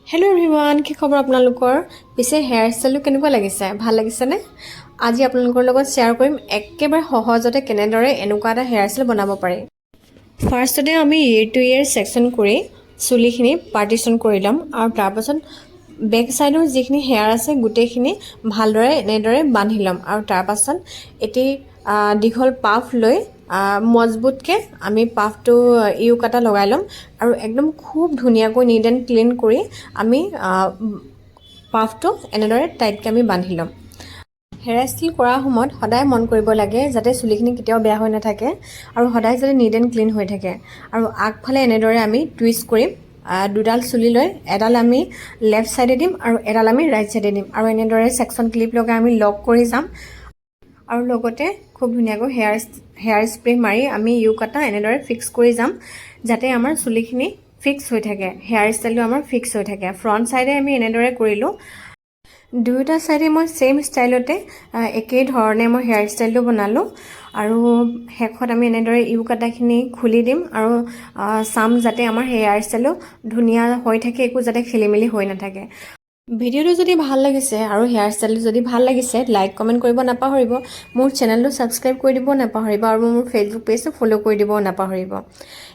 Hello' everyone, কি খবৰ আপোনালোকৰ? পিছে হেয়াৰ ষ্টাইলটো কেনেকুৱা লাগিছে? ভাল লাগিছেনে? আজি আপোনালোকৰ লগত শ্বেয়াৰ কৰিম একেবাৰে সহজতে কেনেদৰে এনেকুৱা এটা হেয়াৰ ষ্টাইল বনাব পাৰি। ফাৰ্ষ্টতে আমি ইয়েৰ টু ইয়েৰ ছেকশ্যন কৰি চুলিখিনি পাৰ্টিশ্যন কৰি ল'ম আৰু তাৰপাছত বেক ছাইডৰ যিখিনি হেয়াৰ আছে গোটেইখিনি ভালদৰে এনেদৰে বান্ধি ল'ম আৰু তাৰপাছত এটি দীঘল পাফ লৈ মজবুতকৈ আমি পাফটো ইউ কাটা লগাই ল'ম আৰু একদম খুব ধুনীয়াকৈ নিট এণ্ড ক্লিন কৰি আমি পাফটো এনেদৰে টাইটকৈ আমি বান্ধি ল'ম। হেয়াৰ ষ্টাইল কৰাৰ সময়ত সদায় মন কৰিব লাগে যাতে চুলিখিনি কেতিয়াও বেয়া হৈ নাথাকে আৰু সদায় যাতে নিট এণ্ড ক্লিন হৈ থাকে। আৰু আগফালে এনেদৰে আমি টুইষ্ট কৰিম, দুডাল চুলি লৈ এডাল আমি লেফ্ট ছাইডে দিম আৰু এডাল আমি ৰাইট ছাইডে দিম আৰু এনেদৰে ছেকশ্যন ক্লিপ লগাই আমি লক কৰি যাম আৰু লগতে খুব ধুনীয়াকৈ হেয়াৰ স্প্ৰে মাৰি আমি ইউ কাটা এনেদৰে ফিক্স কৰি যাম যাতে আমাৰ চুলিখিনি ফিক্স হৈ থাকে, হেয়াৰ ষ্টাইলটো আমাৰ ফিক্স হৈ থাকে। ফ্ৰণ্ট ছাইডে আমি এনেদৰে কৰিলোঁ, দুয়োটা ছাইডে মই ছেইম ষ্টাইলতে একেই ধৰণে মই হেয়াৰ ষ্টাইলটো বনালোঁ আৰু শেষত আমি এনেদৰে ইউ কাটাখিনি খুলি দিম আৰু চাম যাতে আমাৰ হেয়াৰ ষ্টাইলটো ধুনীয়া হৈ থাকে, একো যাতে খেলি মেলি হৈ নাথাকে। ভিডিঅ'টো যদি ভাল লাগিছে আৰু হেয়াৰ ষ্টাইলটো যদি ভাল লাগিছে লাইক কমেণ্ট কৰিব নাপাহৰিব, মোৰ চেনেলটো ছাবস্ক্ৰাইব কৰি দিব নাপাহৰিব আৰু মোৰ ফেচবুক পেজটো ফ'ল' কৰি দিব নাপাহৰিব।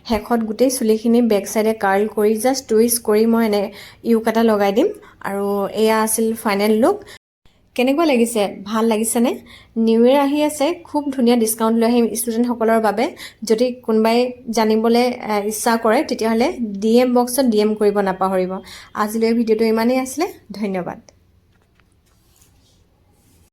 শেষত গোটেই চুলিখিনি বেক চাইডে কাৰ্ল কৰি জাষ্ট টুইষ্ট কৰি মই এনে ইউ কাটা লগাই দিম আৰু এয়া আছিল ফাইনেল লুক। কেনেকুৱা লাগিছে? ভাল লাগিছেনে? নিউ ইয়েৰ আহি আছে, খুব ধুনীয়া ডিছকাউণ্ট লৈ আহিম ষ্টুডেণ্টসকলৰ বাবে। যদি কোনোবাই জানিবলৈ ইচ্ছা কৰে তেতিয়াহ'লে DM বক্সত DM কৰিব নাপাহৰিব। আজিলৈ ভিডিঅ'টো ইমানেই আছিলে, ধন্যবাদ।